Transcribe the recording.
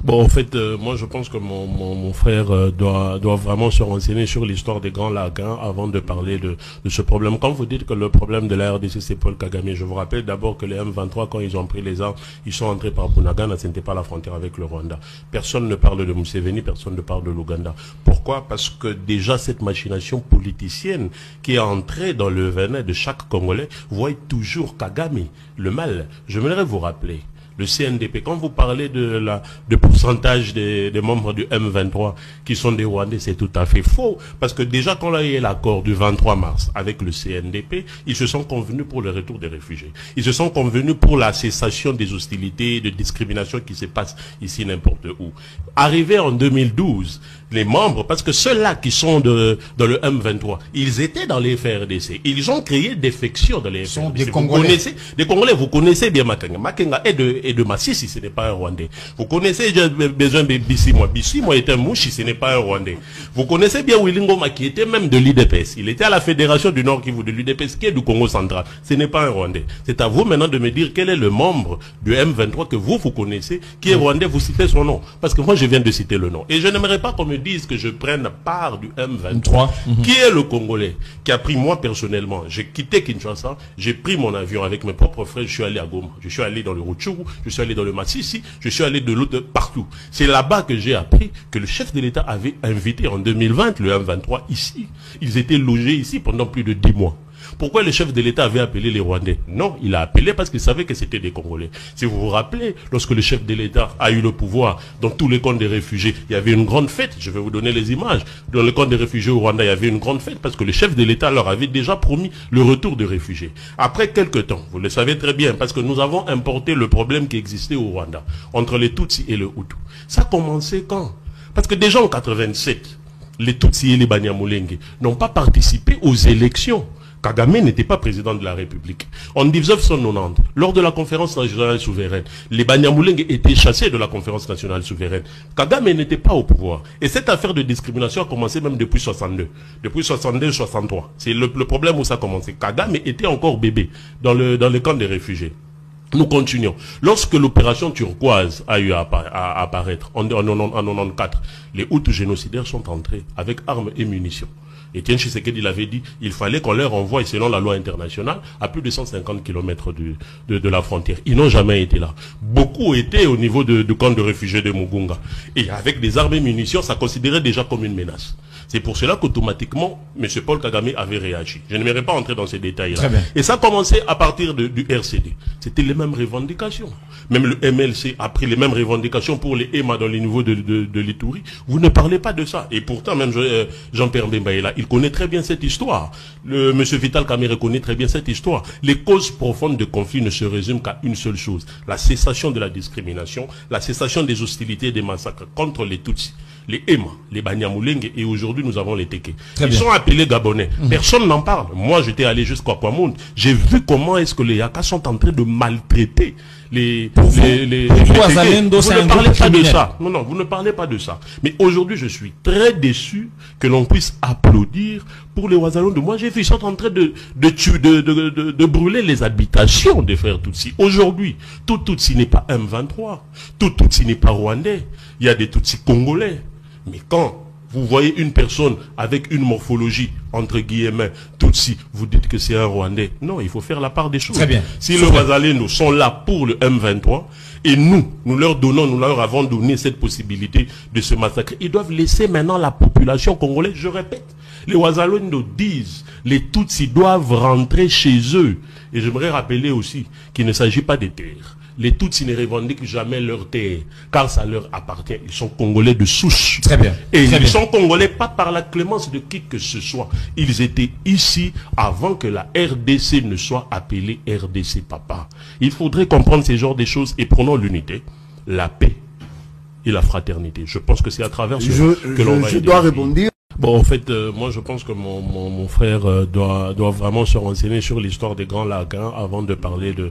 Bon, en fait, moi je pense que mon frère doit vraiment se renseigner sur l'histoire des Grands Lacs avant de parler de ce problème. Quand vous dites que le problème de la RDC c'est Paul Kagame, je vous rappelle d'abord que les M23, quand ils ont pris les armes, ils sont entrés par Bunagana, ce n'était pas la frontière avec le Rwanda. Personne ne parle de Museveni, personne ne parle de l'Ouganda. Pourquoi? Parce que déjà cette machination politicienne qui est entrée dans le venin de chaque Congolais voit toujours Kagame, le mal. Je voudrais vous rappeler. Le CNDP, quand vous parlez de pourcentage des membres du M23 qui sont des Rwandais, c'est tout à fait faux. Parce que déjà, quand il y a eu l'accord du 23 mars avec le CNDP, ils se sont convenus pour le retour des réfugiés. Ils se sont convenus pour la cessation des hostilités, de discrimination qui se passent ici n'importe où. Arrivé en 2012, les membres, parce que ceux-là qui sont dans le M23, ils étaient dans les FRDC. Ils ont créé défection dans les FRDC. Sont des Congolais. Des Congolais, vous connaissez bien Makenga. Makenga est de Massissi, ce n'est pas un Rwandais. Vous connaissez, j'ai besoin de Bissimo. Bissimo est un Mouchi, ce n'est pas un Rwandais. Vous connaissez bien Willingoma, qui était même de l'UDPS. Il était à la Fédération du Nord Kivu de l'UDPS, qui est du Congo central. Ce n'est pas un Rwandais. C'est à vous maintenant de me dire quel est le membre du M23 que vous connaissez, qui est Rwandais, vous citez son nom. Parce que moi, je viens de citer le nom. Et je n'aimerais pas qu'on me dise que je prenne part du M23. Qui est le Congolais qui a pris, moi personnellement, j'ai quitté Kinshasa, j'ai pris mon avion avec mes propres frères, je suis allé à Goma, je suis allé dans le Rutshuru, je suis allé dans le Massissi, je suis allé de l'autre partout. C'est là-bas que j'ai appris que le chef de l'État avait invité en 2020 le M23 ici. Ils étaient logés ici pendant plus de 10 mois. Pourquoi le chef de l'État avait appelé les Rwandais? Non, il a appelé parce qu'il savait que c'était des Congolais. Si vous vous rappelez, lorsque le chef de l'État a eu le pouvoir, dans tous les camps des réfugiés, il y avait une grande fête. Je vais vous donner les images. Dans le camp des réfugiés au Rwanda, il y avait une grande fête parce que le chef de l'État leur avait déjà promis le retour des réfugiés. Après quelques temps, vous le savez très bien, parce que nous avons importé le problème qui existait au Rwanda, entre les Tutsis et les Hutus. Ça a commencé quand? Parce que déjà en 87, les Tutsis et les Banyamulenge n'ont pas participé aux élections. Kagame n'était pas président de la République. En 1990, lors de la conférence nationale souveraine, les Banyamulenge étaient chassés de la conférence nationale souveraine. Kagame n'était pas au pouvoir. Et cette affaire de discrimination a commencé même depuis 62. Depuis 62-63. C'est le problème où ça a commencé. Kagame était encore bébé dans le camp des réfugiés. Nous continuons. Lorsque l'opération turquoise a eu à apparaître en 94, les Hutus génocidaires sont entrés avec armes et munitions. Etienne Tshisekedi l'avait dit, il fallait qu'on leur envoie, selon la loi internationale, à plus de 150 km de la frontière. Ils n'ont jamais été là. Beaucoup étaient au niveau du camp de réfugiés de Mugunga. Et avec des armes et munitions, ça considérait déjà comme une menace. C'est pour cela qu'automatiquement, M. Paul Kagame avait réagi. Je n'aimerais pas entrer dans ces détails-là. Et ça a commencé à partir du RCD. C'était les mêmes revendications. Même le MLC a pris les mêmes revendications pour les EMA dans les niveaux de l'Ituri. Vous ne parlez pas de ça. Et pourtant, même Jean-Pierre Bemba est là. Il connaît très bien cette histoire. M. Vital Kamerhe connaît très bien cette histoire. Les causes profondes de conflit ne se résument qu'à une seule chose. La cessation de la discrimination, la cessation des hostilités et des massacres contre les Tutsis, les EMA, les Banyamulenge, et aujourd'hui nous avons les Teke. Ils sont appelés Gabonais. Personne n'en parle. Moi j'étais allé jusqu'à Kwamount. J'ai vu comment est-ce que les Yaka sont en train de maltraiter les vous ne parlez pas de ça. Non, non, vous ne parlez pas de ça. Mais aujourd'hui, je suis très déçu que l'on puisse applaudir pour les Ouazalendo. Moi, j'ai vu, ils sont en train de brûler les habitations des frères Tutsis. Aujourd'hui, tout Tutsi n'est pas M23. Tout Tutsi n'est pas rwandais. Il y a des Tutsis congolais. Mais quand vous voyez une personne avec une morphologie, entre guillemets, Tutsi, vous dites que c'est un Rwandais. Non, il faut faire la part des choses. Très bien. Si les Ouazalendo sont là pour le M23, et nous leur avons donné cette possibilité de se massacrer, ils doivent laisser maintenant la population congolaise, je répète, les Ouazalendo disent, les Tutsis doivent rentrer chez eux. Et j'aimerais rappeler aussi qu'il ne s'agit pas des terres. Les Tutsis ne revendiquent jamais leur terre, car ça leur appartient. Ils sont Congolais de souche. Très bien. Et ils sont Congolais pas par la clémence de qui que ce soit. Ils étaient ici avant que la RDC ne soit appelée RDC Papa. Il faudrait comprendre ces genres de choses et prenons l'unité, la paix et la fraternité. Je pense que c'est à travers ce que l'on va aider. Je dois répondre. Bon, en fait, moi je pense que mon frère doit vraiment se renseigner sur l'histoire des Grands Lacs avant de parler de